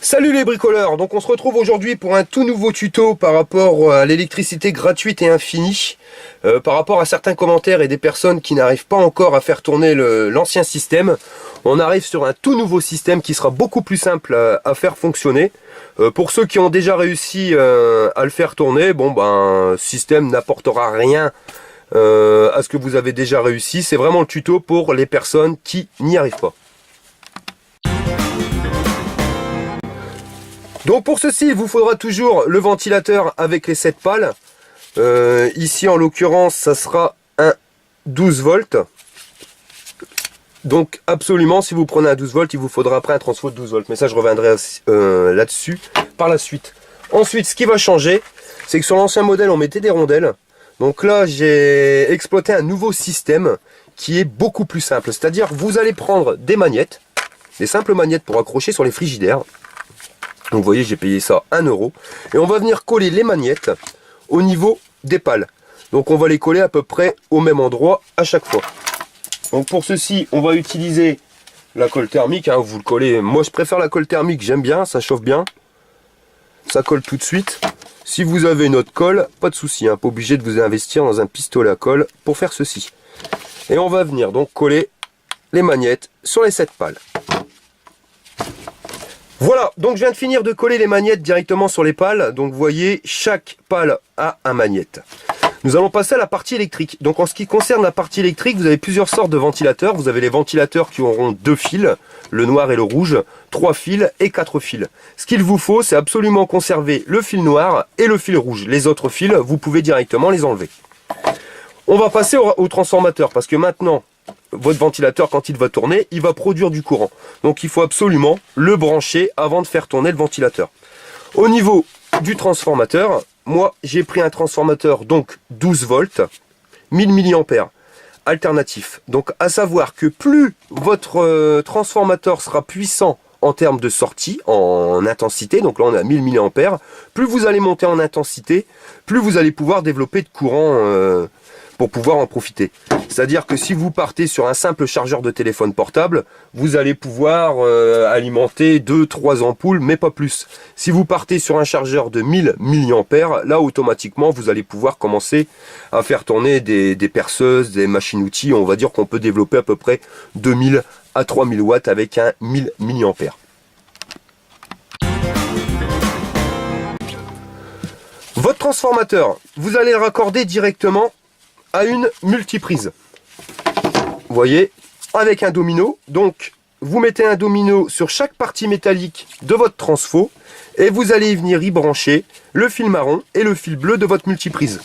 Salut les bricoleurs, donc on se retrouve aujourd'hui pour un tout nouveau tuto par rapport à l'électricité gratuite et infinie, par rapport à certains commentaires et des personnes qui n'arrivent pas encore à faire tourner l'ancien système. On arrive sur un tout nouveau système qui sera beaucoup plus simple à faire fonctionner. Pour ceux qui ont déjà réussi à le faire tourner, bon ben, système n'apportera rien à ce que vous avez déjà réussi. C'est vraiment le tuto pour les personnes qui n'y arrivent pas. Donc pour ceci, il vous faudra toujours le ventilateur avec les 7 pales. Ici en l'occurrence, ça sera un 12 volts. Donc absolument, si vous prenez un 12 volts, il vous faudra après un transfo de 12 volts. Mais ça, je reviendrai là-dessus par la suite. Ensuite, ce qui va changer, c'est que sur l'ancien modèle, on mettait des rondelles. Donc là, j'ai exploité un nouveau système qui est beaucoup plus simple. C'est-à-dire, vous allez prendre des magnettes, des simples magnettes pour accrocher sur les frigidaires. Donc vous voyez, j'ai payé ça 1 €. Et on va venir coller les magnettes au niveau des pales. Donc on va les coller à peu près au même endroit à chaque fois. Donc pour ceci, on va utiliser la colle thermique. Hein, vous le collez. Moi je préfère la colle thermique, j'aime bien, ça chauffe bien. Ça colle tout de suite. Si vous avez une autre colle, pas de souci, hein, pas obligé de vous investir dans un pistolet à colle pour faire ceci. Et on va venir donc coller les magnettes sur les 7 pales. Voilà, donc je viens de finir de coller les magnettes directement sur les pales. Donc vous voyez, chaque pale a un magnète. Nous allons passer à la partie électrique. Donc en ce qui concerne la partie électrique, vous avez plusieurs sortes de ventilateurs. Vous avez les ventilateurs qui auront 2 fils, le noir et le rouge, 3 fils et 4 fils. Ce qu'il vous faut, c'est absolument conserver le fil noir et le fil rouge. Les autres fils, vous pouvez directement les enlever. On va passer au transformateur parce que maintenant, votre ventilateur, quand il va tourner, il va produire du courant. Donc il faut absolument le brancher avant de faire tourner le ventilateur. Au niveau du transformateur, moi j'ai pris un transformateur donc 12 volts, 1000 mAh, alternatif. Donc à savoir que plus votre transformateur sera puissant en termes de sortie, en intensité, donc là on a 1000 mAh, plus vous allez monter en intensité, plus vous allez pouvoir développer de courant pour pouvoir en profiter. C'est-à-dire que si vous partez sur un simple chargeur de téléphone portable, vous allez pouvoir alimenter 2-3 ampoules, mais pas plus. Si vous partez sur un chargeur de 1000 mAh, là automatiquement vous allez pouvoir commencer à faire tourner des perceuses, des machines-outils. On va dire qu'on peut développer à peu près 2000 à 3000 watts avec un 1000 mAh. Votre transformateur, vous allez le raccorder directement à une multiprise. Vous voyez, avec un domino. Donc, vous mettez un domino sur chaque partie métallique de votre transfo et vous allez venir y brancher le fil marron et le fil bleu de votre multiprise.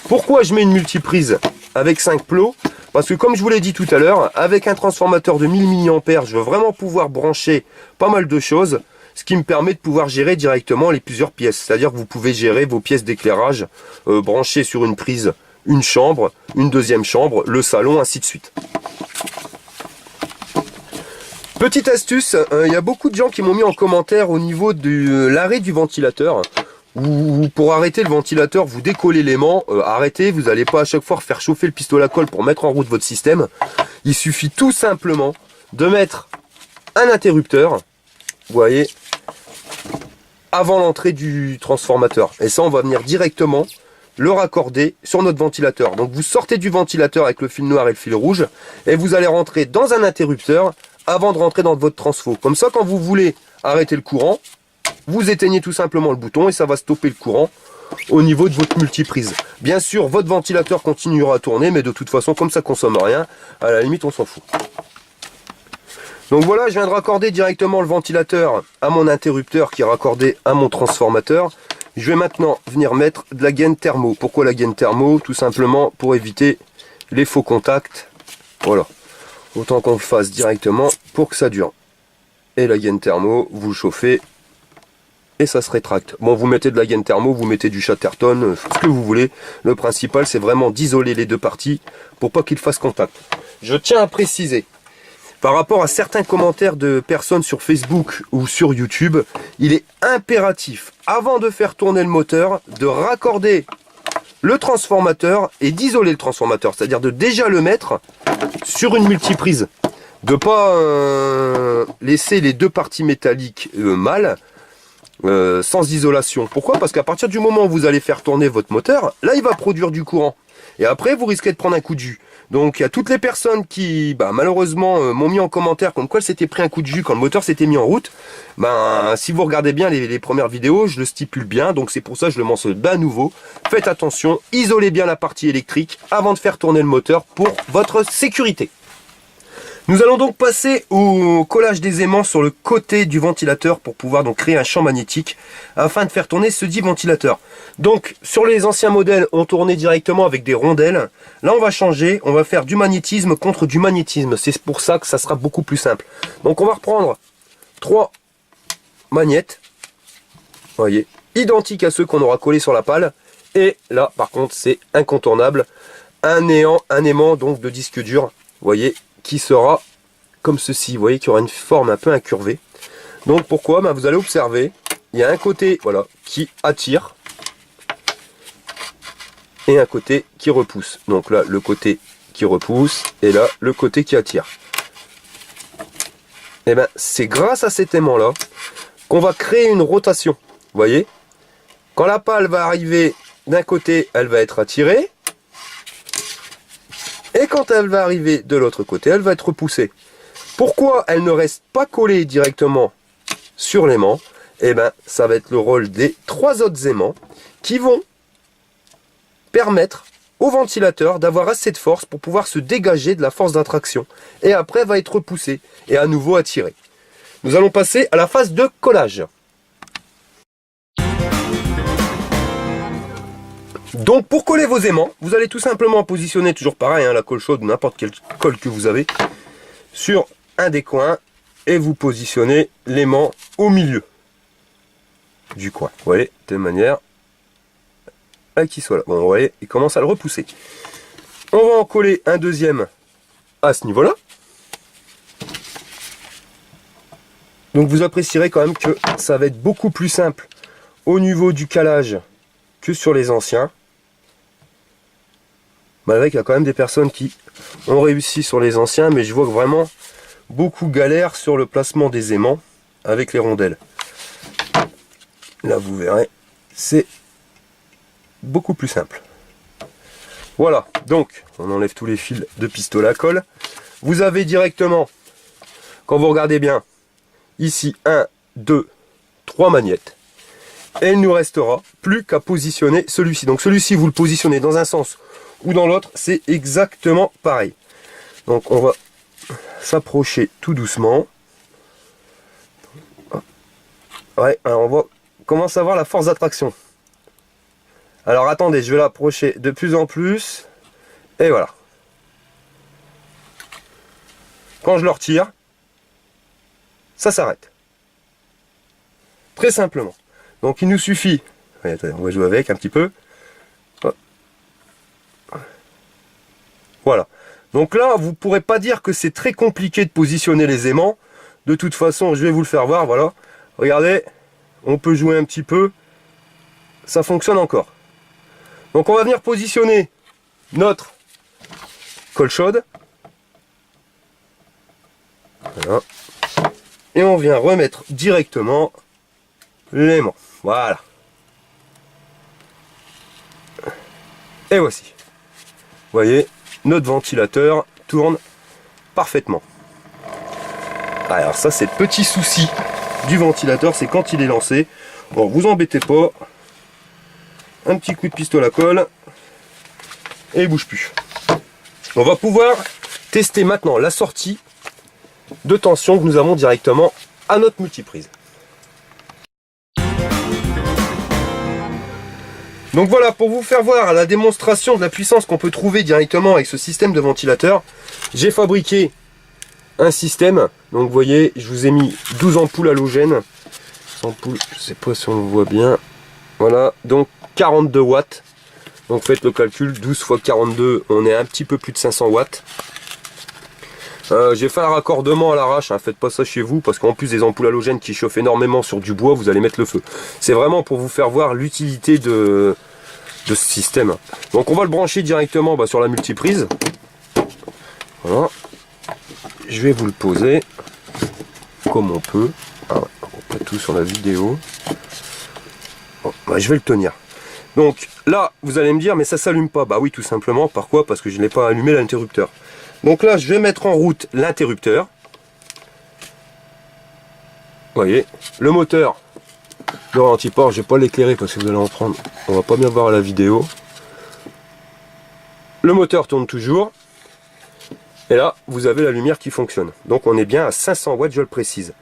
Pourquoi je mets une multiprise avec 5 plots? Parce que comme je vous l'ai dit tout à l'heure, avec un transformateur de 1000 mAh, je veux vraiment pouvoir brancher pas mal de choses, ce qui me permet de pouvoir gérer directement les plusieurs pièces. C'est-à-dire que vous pouvez gérer vos pièces d'éclairage branchées sur une prise, une chambre, une deuxième chambre, le salon, ainsi de suite. Petite astuce, il y a beaucoup de gens qui m'ont mis en commentaire au niveau de l'arrêt du ventilateur. Ou pour arrêter le ventilateur, vous décollez l'aimant, arrêtez, vous n'allez pas à chaque fois faire chauffer le pistolet à colle pour mettre en route votre système. Il suffit tout simplement de mettre un interrupteur, vous voyez, avant l'entrée du transformateur. Et ça, on va venir directement le raccorder sur notre ventilateur. Donc vous sortez du ventilateur avec le fil noir et le fil rouge et vous allez rentrer dans un interrupteur avant de rentrer dans votre transfo. Comme ça, quand vous voulez arrêter le courant, vous éteignez tout simplement le bouton et ça va stopper le courant au niveau de votre multiprise. Bien sûr, votre ventilateur continuera à tourner, mais de toute façon, comme ça consomme rien, à la limite, on s'en fout. Donc voilà, je viens de raccorder directement le ventilateur à mon interrupteur qui est raccordé à mon transformateur. Je vais maintenant venir mettre de la gaine thermo. Pourquoi la gaine thermo? Tout simplement pour éviter les faux contacts. Voilà. Autant qu'on le fasse directement pour que ça dure. Et la gaine thermo, vous le chauffez et ça se rétracte. Bon, vous mettez de la gaine thermo, vous mettez du Chatterton, ce que vous voulez. Le principal, c'est vraiment d'isoler les deux parties pour pas qu'ils fassent contact. Je tiens à préciser, par rapport à certains commentaires de personnes sur Facebook ou sur YouTube, il est impératif, avant de faire tourner le moteur, de raccorder le transformateur et d'isoler le transformateur. C'est-à-dire de déjà le mettre sur une multiprise. De ne pas laisser les deux parties métalliques mal. sans isolation. Pourquoi? Parce qu'à partir du moment où vous allez faire tourner votre moteur, là il va produire du courant. Et après vous risquez de prendre un coup de jus. Donc il y a toutes les personnes qui malheureusement m'ont mis en commentaire comme quoi s'était pris un coup de jus quand le moteur s'était mis en route. Si vous regardez bien les premières vidéos, je le stipule bien, donc c'est pour ça que je le mentionne à nouveau. Faites attention, isolez bien la partie électrique avant de faire tourner le moteur pour votre sécurité. Nous allons donc passer au collage des aimants sur le côté du ventilateur pour pouvoir donc créer un champ magnétique afin de faire tourner ce dit ventilateur. Donc sur les anciens modèles, on tournait directement avec des rondelles. Là on va changer, on va faire du magnétisme contre du magnétisme. C'est pour ça que ça sera beaucoup plus simple. Donc on va reprendre 3 magnettes, voyez, identiques à ceux qu'on aura collés sur la pale. Et là par contre c'est incontournable, un aimant donc de disque dur, voyez, qui sera comme ceci, vous voyez, qui aura une forme un peu incurvée. Donc pourquoi? Vous allez observer, il y a un côté voilà qui attire et un côté qui repousse. Donc là le côté qui repousse et là le côté qui attire. Et c'est grâce à cet aimant là qu'on va créer une rotation. Vous voyez, quand la pale va arriver d'un côté, elle va être attirée. Et quand elle va arriver de l'autre côté, elle va être repoussée. Pourquoi elle ne reste pas collée directement sur l'aimant? Ça va être le rôle des 3 autres aimants qui vont permettre au ventilateur d'avoir assez de force pour pouvoir se dégager de la force d'attraction. Et après, va être repoussé et à nouveau attiré. Nous allons passer à la phase de collage. Donc pour coller vos aimants, vous allez tout simplement positionner, toujours pareil, la colle chaude, n'importe quelle colle que vous avez, sur un des coins et vous positionnez l'aimant au milieu du coin. Vous voyez, de manière à qu'il soit là. Bon, vous voyez, il commence à le repousser. On va en coller un deuxième à ce niveau-là. Donc vous apprécierez quand même que ça va être beaucoup plus simple au niveau du calage que sur les anciens. Malgré qu'il y a quand même des personnes qui ont réussi sur les anciens, mais je vois que vraiment beaucoup galèrent sur le placement des aimants avec les rondelles. Là vous verrez, c'est beaucoup plus simple. Voilà, donc on enlève tous les fils de pistolet à colle. Vous avez directement, quand vous regardez bien, ici 1, 2, 3 magnettes. Et il ne nous restera plus qu'à positionner celui-ci. Donc celui-ci, vous le positionnez dans un sens ou dans l'autre, c'est exactement pareil. Donc on va s'approcher tout doucement. Ouais, alors on va commencer à voir la force d'attraction. Alors attendez, je vais l'approcher de plus en plus. Et voilà. Quand je le retire, ça s'arrête. Très simplement. Donc il nous suffit, attendez, on va jouer avec un petit peu. Voilà. Donc là, vous ne pourrez pas dire que c'est très compliqué de positionner les aimants. De toute façon, je vais vous le faire voir, voilà. Regardez, on peut jouer un petit peu. Ça fonctionne encore. Donc on va venir positionner notre colle chaude. Voilà. Et on vient remettre directement l'aimant. Voilà. Et voici. Vous voyez, notre ventilateur tourne parfaitement. Alors ça, c'est le petit souci du ventilateur, c'est quand il est lancé. Bon, vous embêtez pas. Un petit coup de pistolet à colle. Et il bouge plus. On va pouvoir tester maintenant la sortie de tension que nous avons directement à notre multiprise. Donc voilà, pour vous faire voir la démonstration de la puissance qu'on peut trouver directement avec ce système de ventilateur, j'ai fabriqué un système. Donc vous voyez, je vous ai mis 12 ampoules halogènes. Ampoules, je sais pas si on le voit bien. Voilà, donc 42 watts. Donc faites le calcul, 12 fois 42, on est un petit peu plus de 500 watts. J'ai fait un raccordement à l'arrache, faites pas ça chez vous, parce qu'en plus des ampoules halogènes qui chauffent énormément sur du bois, vous allez mettre le feu. C'est vraiment pour vous faire voir l'utilité de ce système. Donc on va le brancher directement sur la multiprise. Voilà. Je vais vous le poser comme on peut. Ah ouais, on voit tout sur la vidéo. Ouais, je vais le tenir. Donc là, vous allez me dire, mais ça s'allume pas. Bah oui, tout simplement. Pourquoi? Parce que je n'ai pas allumé l'interrupteur. Donc là, je vais mettre en route l'interrupteur. Vous voyez, le moteur ne ralentit pas. Je vais pas l'éclairer parce que vous allez en prendre. On va pas bien voir à la vidéo. Le moteur tourne toujours. Et là, vous avez la lumière qui fonctionne. Donc on est bien à 500 watts, je le précise.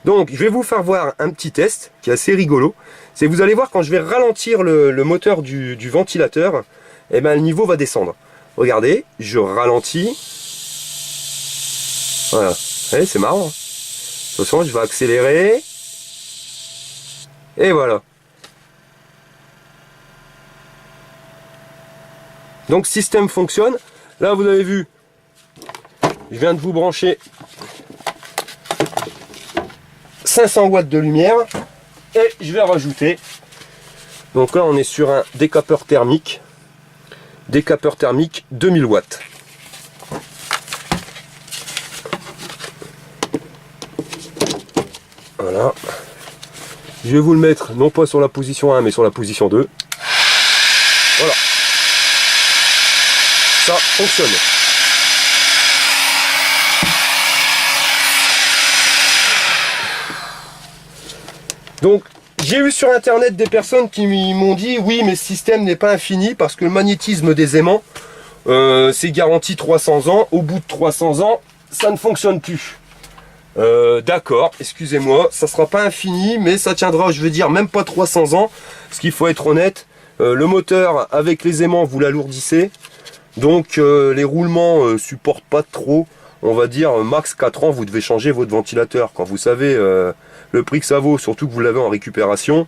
Donc je vais vous faire voir un petit test qui est assez rigolo. C'est que vous allez voir quand je vais ralentir le moteur du ventilateur, et ben, le niveau va descendre. Regardez, je ralentis. Voilà, c'est marrant. De toute façon, je vais accélérer. Et voilà. Donc système fonctionne. Là vous avez vu, je viens de vous brancher 500 watts de lumière et je vais rajouter. Donc là on est sur un décapeur thermique 2000 watts. Voilà. Je vais vous le mettre non pas sur la position 1 mais sur la position 2. Voilà. Ça fonctionne. Donc j'ai eu sur internet des personnes qui m'ont dit oui mais ce système n'est pas infini parce que le magnétisme des aimants c'est garanti 300 ans, au bout de 300 ans ça ne fonctionne plus. D'accord, excusez-moi, ça sera pas infini mais ça tiendra, je veux dire, même pas 300 ans, parce qu'il faut être honnête, le moteur avec les aimants vous l'alourdissez, donc les roulements supportent pas trop, on va dire max 4 ans vous devez changer votre ventilateur. Quand vous savez le prix que ça vaut, surtout que vous l'avez en récupération,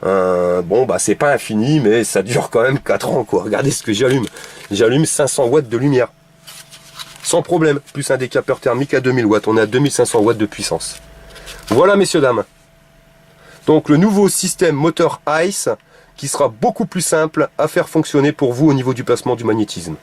bon bah c'est pas infini mais ça dure quand même 4 ans quoi. Regardez ce que j'allume, j'allume 500 watts de lumière sans problème, plus un décapeur thermique à 2000 watts, on est à 2500 watts de puissance. Voilà messieurs dames, donc le nouveau système moteur ICE qui sera beaucoup plus simple à faire fonctionner pour vous au niveau du placement du magnétisme.